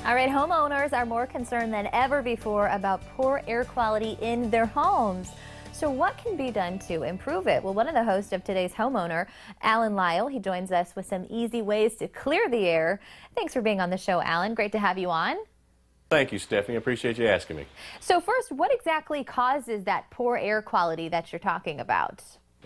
All right, homeowners are more concerned than ever before about poor air quality in their homes. So what can be done to improve it? Well, one of the hosts of today's homeowner, Alan Lyle, he joins us with some easy ways to clear the air. Thanks for being on the show, Alan. Great to have you on. Thank you, Stephanie. I appreciate you asking me. So first, what exactly causes that poor air quality that you're talking about?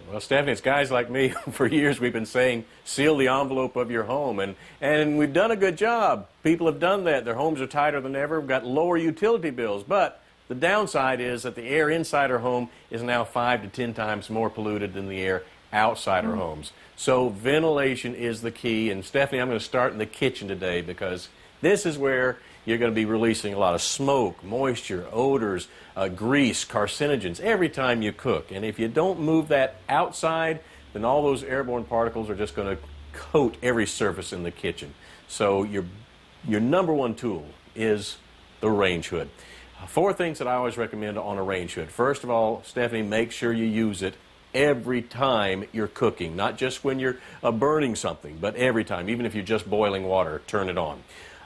Well, Stephanie, it's guys like me. For years we've been saying, seal the envelope of your home, and we've done a good job. People have done that. Their homes are tighter than ever. We've got lower utility bills, but the downside is that the air inside our home is now 5 to 10 times more polluted than the air outside our homes. So ventilation is the key, and Stephanie, I'm going to start in the kitchen today because this is where you're going to be releasing a lot of smoke, moisture, odors, grease, carcinogens every time you cook. And if you don't move that outside, then all those airborne particles are just going to coat every surface in the kitchen. So your number one tool is the range hood. 4 things that I always recommend on a range hood. First of all, Stephanie, make sure you use it every time you're cooking, not just when you're burning something, but every time. Even if you're just boiling water, turn it on.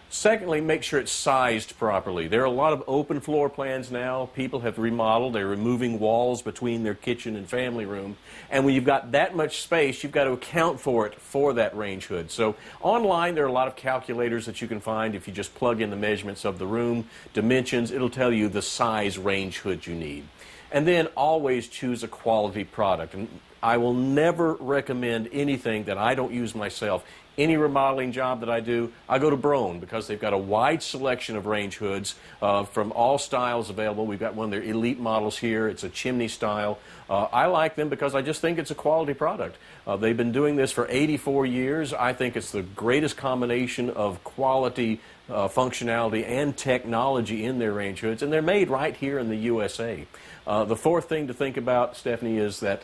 Secondly, make sure it's sized properly. There are a lot of open floor plans now. People have remodeled. They're removing walls between their kitchen and family room. And when you've got that much space, you've got to account for it for that range hood. So online, there are a lot of calculators that you can find. If you just plug in the measurements of the room, dimensions, it'll tell you the size range hood you need. And then always choose a quality product. And I will never recommend anything that I don't use myself. Any remodeling job that I do, I go to Brown because they've got a wide selection of range hoods from all styles available. We've got one of their elite models here. It's a chimney style. I like them because I just think it's a quality product. They've been doing this for 84 years. I think it's the greatest combination of quality, functionality, and technology in their range hoods, and they're made right here in the USA. The 4th thing to think about, Stephanie, is that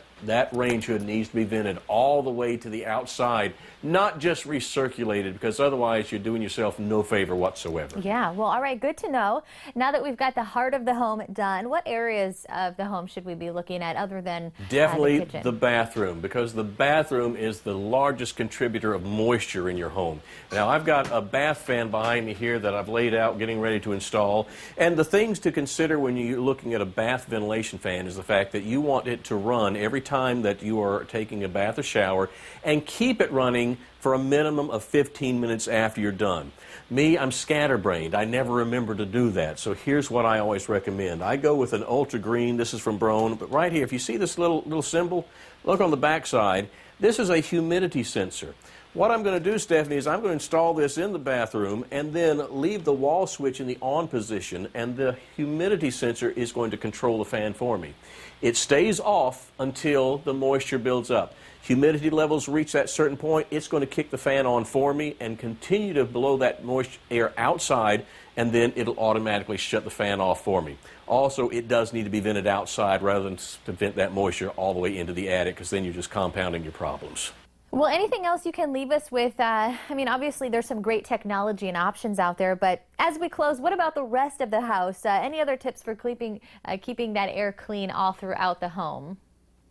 range hood needs to be vented all the way to the outside, not just recirculated, because otherwise you're doing yourself no favor whatsoever. Yeah, well, all right, good to know. Now that we've got the heart of the home done, what areas of the home should we be looking at other than Definitely the kitchen? The bathroom, because the bathroom is the largest contributor of moisture in your home. Now, I've got a bath fan behind me here that I've laid out, getting ready to install, and the things to consider when you're looking at a bath ventilation fan is the fact that you want it to run every time that you are taking a bath or shower, and keep it running for a minimum of 15 minutes after you're done. Me, I'm scatterbrained. I never remember to do that. So here's what I always recommend. I go with an ultra green. This is from Brown, but right here, if you see this little symbol, look on the back side. This is a humidity sensor. What I'm going to do, Stephanie, is I'm going to install this in the bathroom and then leave the wall switch in the on position, and the humidity sensor is going to control the fan for me. It stays off until the moisture builds up. Humidity levels reach that certain point, it's going to kick the fan on for me and continue to blow that moist air outside, and then it'll automatically shut the fan off for me. Also, it does need to be vented outside rather than to vent that moisture all the way into the attic, because then you're just compounding your problems. Well, anything else you can leave us with? I mean, obviously there's some great technology and options out there, but as we close, what about the rest of the house? Any other tips for keeping that air clean all throughout the home?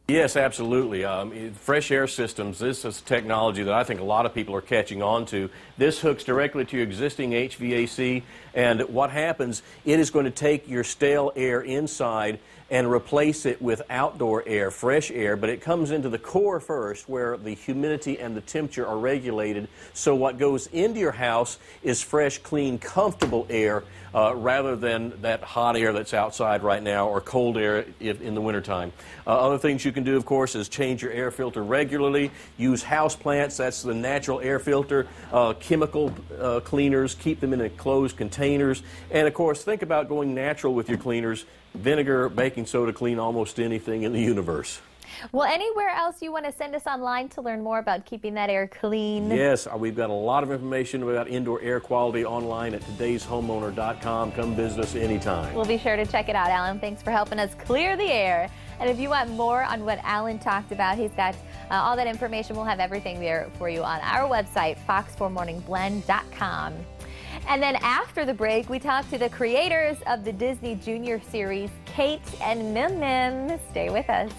Yes, absolutely. Fresh air systems, this is technology that I think a lot of people are catching on to. This hooks directly to your existing HVAC, and what happens, it is going to take your stale air inside and replace it with outdoor air, fresh air, but it comes into the core first where the humidity and the temperature are regulated. So what goes into your house is fresh, clean, comfortable air rather than that hot air that's outside right now, or cold air in the wintertime. Other things you can do, of course, is change your air filter regularly. Use house plants, that's the natural air filter. Chemical cleaners, keep them in enclosed containers. And of course, think about going natural with your cleaners. Vinegar, baking soda clean almost anything in the universe. Well, anywhere else you want to send us online to learn more about keeping that air clean? Yes, we've got a lot of information about indoor air quality online at todayshomeowner.com. Come visit us anytime. We'll be sure to check it out, Alan. Thanks for helping us clear the air. And if you want more on what Alan talked about, he's got all that information. We'll have everything there for you on our website, fox4morningblend.com. And then after the break, we talk to the creators of the Disney Junior series, Kate and Mim Mim. Stay with us.